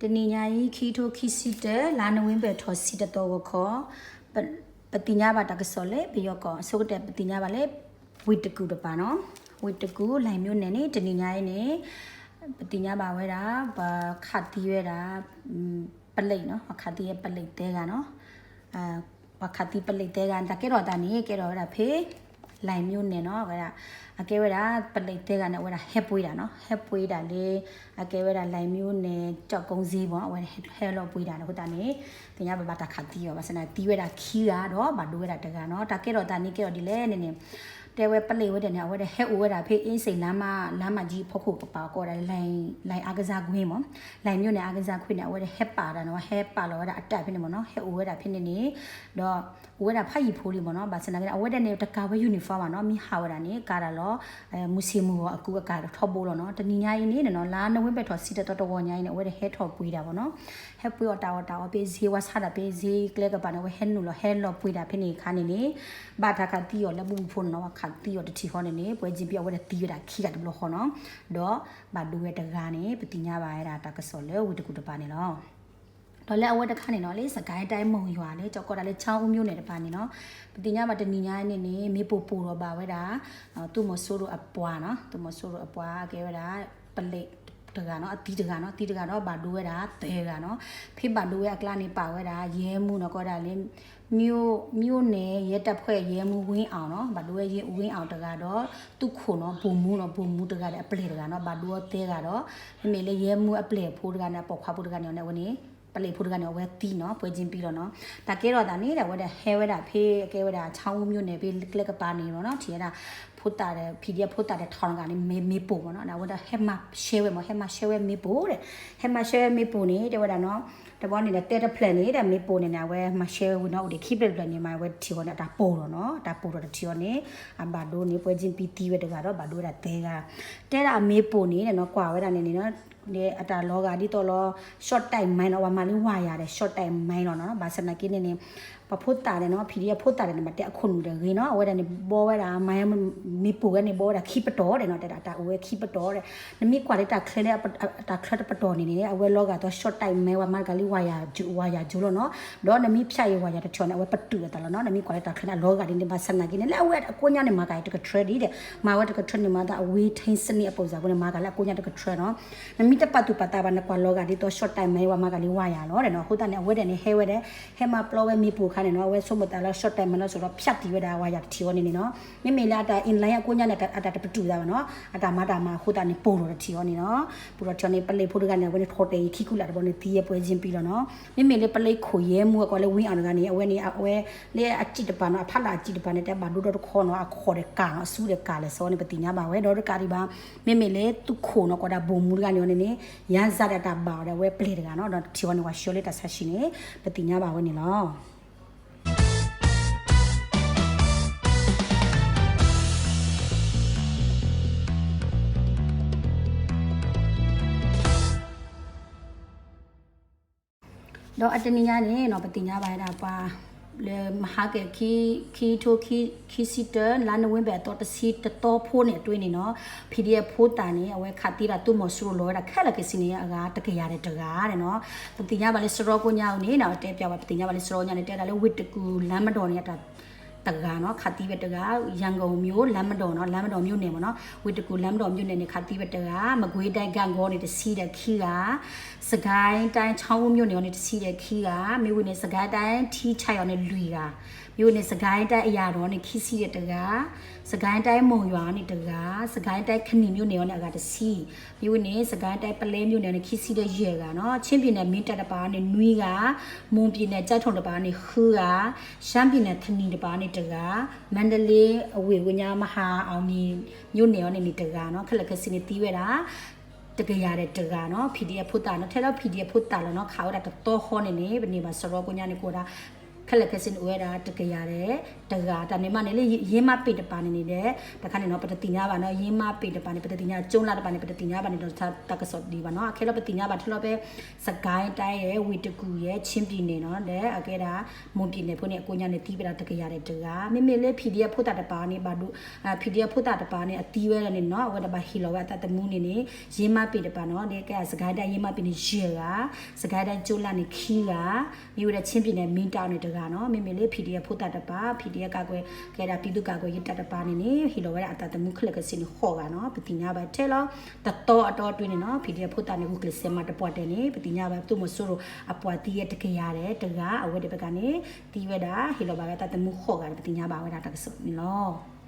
တနင်္ညာရီခီထိုခီစီတလာနဝင်းပဲထော်စီတတော်ခေါ်ပတိညာဘာတကစောလေပြီးတော့အစုတ်တဲ့ပတိညာဘာလေဝိတကူတပါနော်ဝိတကူလိုင်မျိုးနဲ့နေတနင်္ညာရီနေပတိညာဘာဝဲတာခတ်တီးရတာပလိတ်နော်ခတ်တီးရပလိတ်တဲကနော်ခတ်တီးပလိတ်တဲကတကဲတော့တာနေကဲတော့တာဖေးလိုင်မျိုးနဲ့နော်အကဲဝဲတာပလိတ်တဲကနဲ့ဝဲတာဟက်ပွေးတာနော်ဟက်ပွေးတာလေအကဲဝဲတာလိုင်မျိုးနဲ့ကြောက်ကုန်းစည်းပေါ့ဝဲဟဲလောပွေးတာနော်ဟိုတာနေတင်ရဘာတာခတ်တီးရောပါစနာတီးဝဲတာခီးတာတော့ဘာလို့ဝဲတာတကနော်တကဲတော့တာနေကဲတော့ဒီလေနေနေတဲဝဲပလိတ်ဝဲတဲ့နေဝဲတဲ့ဟက်ဝဲတာဖေးအင်းစိန်လမ်းမကြီးဖခုပပါကောတာလိုင်အကစားခွင်းပေါ့လိုင်မျိုးနဲ့အကစားခွင်းနဲ့ဝဲတဲ့ဟက်ပါတာနော်ဟက်ပါလောဝဲတာအတက်ဖြစ်နေပေါ့နော်ဟက်ဝဲတာဖြစ်နေနေတော့ဝဲတာဖိုက်ရီဖိုးလေးပေါ့နော်ဘာစနာကအဝဲတဲ့နေတကာဝဲယူနီဖောင်းပါနော်မိဟာဝဲတာနေကာတာလောမူစီမူအကူအကာထော်ပိုးလောနော်တနင်္ညာရီနေနော်လာနဝင်းဘက်ထော်စီတော်ဝညာရီနေဝဲတဲ့ဟဲထော်ပွေးတာပေါ့နော်ဟဲပွေးတာပေးဇေဝါစားတာပေးဇေကလေကပါနော်ဝဲဟဲနူလောဟဲလောပွေးတာဖြစ်နေခါနေနေဘာတာခတီရောလဘူးဖုန်နော်ခတီရောတချီခေါနေနေပွဲချင်းပြောဝဲတဲ့တီးရတာခီးတာဘလို့ခေါနော်တော့ဘာဒူရဲ့တကားနေပတိညာပါရတာတကစောလေဝိတကူတပါနေလောတော့လက်အဝတ်တစ်ခါနေတော့လေစကိုင်းတိုင်းမုံရွာလေကြောက်ကောတာလေချောင်းဦးမျိုးနဲ့တပါနေနော်ပတိညာမှာတဏီညာနေနေမေပူပူတော့ပါဝဲတာသူ့မဆိုးတို့အပွားနော်သူ့မဆိုးတို့အပွားကဲဝဲတာပလိတ်တကနော်အတီးတကတော့ဘာဒူဝဲတာတဲကနော်ဖိဘာဒူဝဲအကလာနေပါဝဲတာရဲမှုနော်ကောတာလေမြို့နယ်ရဲတပ်ဖွဲ့ရဲမှုဝင်းအောင်နော်ဘာဒူဝဲရဲဝင်းအောင်တကတော့သူ့ခုနော်ဘုံမှုတကတဲ့အပလေတကနော်ဘာဒူဝဲတဲကတော့မေလေရဲမှုအပလေဖိုးတကနဲ့ပေါခွားဖိုးတကနေနဲ့ဝနေပလေဖို့တကနေဝဲတီးနော်ပွဲချင်းပြီးတော့နော်ဒါကဲတော့ဒါနေတဲ့ဝဲတဲ့ဟဲဝဲတာဖေးကဲဝဲတာချောင်းမျိုးနဲ့ပြီးကလက်ကပါနေတော့နော်ဒီကဖို့တာတဲ့ PDF ဖို့တာတဲ့ထောင်းကနေမေပို့ပေါ့နော်ဒါဝဲတာဟဲမရှဲဝဲမဟဲမရှဲဝဲမေပို့တဲ့ဟဲမရှဲဝဲမေပို့နေတဲ့ဝဲတာနော်တဘောနေတဲ့တဲ့ plan နေတဲ့မေပို့နေတာဝဲမရှဲဝဲနော်ဒီ keep plan နေမှာဝဲတီကောနေတာပို့တော့နော်ဒါပို့တော့တီကောနေအဘာဒိုနေပွဲချင်းပြီးတီးဝဲတကတော့ဘာဒိုတာတဲတာမေပို့နေတယ်နော်ကွာဝဲတာနေနေနော်ဒီအတာလောကဒီတော့လော short time မိုင်းတော့မလေးဝါရတယ် short time မိုင်းတော့နော်ဘာစနကိနေနေပဖို့တာတယ်နော် PDF ဖို့တာတယ်မတက်အခုနူတယ်ခင်းနော်အဝဲတယ်နေဘောဝဲတာမိုင်းမီပူကနေဘောတာခိပတော်တယ်နော်တာအဝဲခိပတော်တယ်နမီကွာလေးတာခလဲတာခလက်ပတော်နေနေအဝဲလောကတော့ short time မဲဝါမကလေးဝါရဂျူလို့နော်တော့နမီဖြတ်ရဝါရတချောနေအဝဲပတူတယ်တလားနော်နမီကွာလေးတာခလဲလောကဒီနေဘာစနကိနေလဲအဝဲအကိုညာနေမှာကတက trade တဲ့မာဝဲတက trade နေမှာဒါအဝဲထိန်စနေအပေါ်စားကနေမှာကလည်းအကိုညာတက trade နော်နမီတပတ်တူပတ်တာဘာနကွာလောကဒီတော့ short time မဲဝါမကလေးဝါရနော်တဲ့နော်ဟိုတန်နေအဝဲတယ်နေဟဲဝဲတယ်ဟဲမှာပလောဝဲမီပူခါနေနော်ဝဲဆုမတလာ short time မလို့ဆိုတော့ဖြတ်တီးရတာဝါရတီရောနေနေနော်မေလာတာ in line အကိုညာနဲ့အတာတပတူတာနော်အတာမဟိုတန်နေပို့တော့တီရောနေနော်ပူတော့ချောနေပလေဖို့ကနေဝဲထော်တေခိခုလာတော့နေတီးရပွဲချင်းပြီးတော့နော်မေလေပလေခိုရဲမှုကလည်းဝင်းအောင်ကနေအဝဲလေအကြည့်တပါနော်အဖလာအကြည့်တပါနဲ့တဘာတို့တော့ခေါ်နော်အခေါ်တဲ့ကာနော်အဆူတဲ့ကာလဲစောနေပတိညာပါဝဲတော့ကာဒီပါမေလေသူခိုနော်ကဒါဘုံမှုကနေနေရန်စားတဲ့တာပါတဲ့ဝဲပလေတကနော်တော့တီရောနေဝါရှောလေးတဆက်ရှိနေပတိညာပါဝဲနေလောတော့အတနိညာနေနော်ပတိညာပါရတာပါလေမဟာကေခီထိုခီစီတလာနဝင်းဘက်တော့တစီတော်ဖိုးနေတွင်းနေနော် PDF ဖိုးတန်နေအဝဲခတ်တီးတာသူ့မဆူလောတာခက်လကစီနေအကားတကရတဲ့တကားတဲ့နော်ပတိညာပါလေစရောကိုညာနေနော်တဲပြပါပတိညာပါလေစရောညာနေတဲတာလေဝစ်တကူလမ်းမတော်နေတာတကားနော်ခတ်တီးပဲတကားရန်ကုန်မြို့လမ်းမတော်နော်လမ်းမတော်မြို့နယ်ပေါ့နော်ဝီတကူလမ်းမတော်မြို့နယ်နဲ့ခတ်တီးပဲတကားမကွေးတိုင်းကံကောနေတစီတဲ့ခီကစကိုင်းတိုင်းချောင်းမြို့နယ်နဲ့တစီတဲ့ခီကမြို့ဝင်နဲ့စကိုင်းတိုင်းထီးချိုင်ရောနဲ့လွီကမြို့နဲ့စကိုင်းတိုင်းအရာတော်နဲ့ခီစီတဲ့တကားစကိုင်းတိုင်းမုံရွာနဲ့တကားစကိုင်းတိုင်းခဏီမြို့နယ်နဲ့အကတစီမြို့နဲ့စကိုင်းတိုင်းပလဲမြို့နယ်နဲ့ခီစီတဲ့ရဲကနော်ချင်းပြည်နယ်မင်းတပ်တပါနဲ့နွီးကမွန်ပြည်နယ်ကြိုက်ထုံတပါနဲ့ခူကရှမ်းပြည်နယ်ခဏီတပါနဲ့တကားမန္တလေးအဝေဝညာမဟာအောင်မြို့နယ်ရောနဲ့တကားနော်ခလကစီနေတီးဝဲတာတကရတဲ့တကားနော် PDF ဖုတ်တာနော်ထဲတော့ PDF ဖုတ်တာလောနော်ခါရတာတော့ဟောနေနေဘယ်နေမှာစရောကိုညာနေကိုတာခ ခက်လက်ခက်စင်ဝဲတာတကရတယ်တကဒါနေမနေလေရင်းမပေတပါနေတယ်တခါနေနော်ပတတိညာပါနော်ရင်းမပေတပါနေပတတိညာကျုံလာတပါနေပတတိညာပါနေတော့တကဆော့ဒီပါနော်အခဲတော့ပတတိညာပါထလို့ပဲစကိုင်းတိုင်းရဲ့ဝီတကူရဲ့ချင်းပြည်နယ်နော်တဲ့အခဲတာမွန်ပြည်နယ်ဖို့နေအကိုညာနေတီးပြတာတကရတယ်တကမေမေလေ PDF ဖို့တာတပါနေပါတို့PDF ဖို့တာတပါနေအတီးဝဲနေနော်ဝဲတပါဟီလောဝဲတတမူးနေနေရင်းမပေတပါနော်ဒီကဲစကိုင်းတိုင်းရင်းမပေနေရေကစကိုင်းတိုင်းကျိုးလာနေခီးကမြို့တဲ့ချင်းပြည်နယ်မင်းတောင်နေတကနော်မေမေလေး PDF ဖို့တာတပါ PDF ကကွယ်ခဲတာပြည်သူကကွယ်ရတတပါနေနေဟီလိုဝဲအတတမှုခလကစင်းဟောကနော်ပတိညာပဲထဲလောတတော်အတော်တွင်းနေနော် PDF ဖို့တာနေခုကလစမတပွားတယ်နေပတိညာပဲသူမဆိုးလို့အပွားတီးရတကရတယ်တကအဝဲတပကနေတီးဝဲတာဟီလိုပါပဲတတမှုဟောကပတိညာပါဝဲတာတကဆုနေလော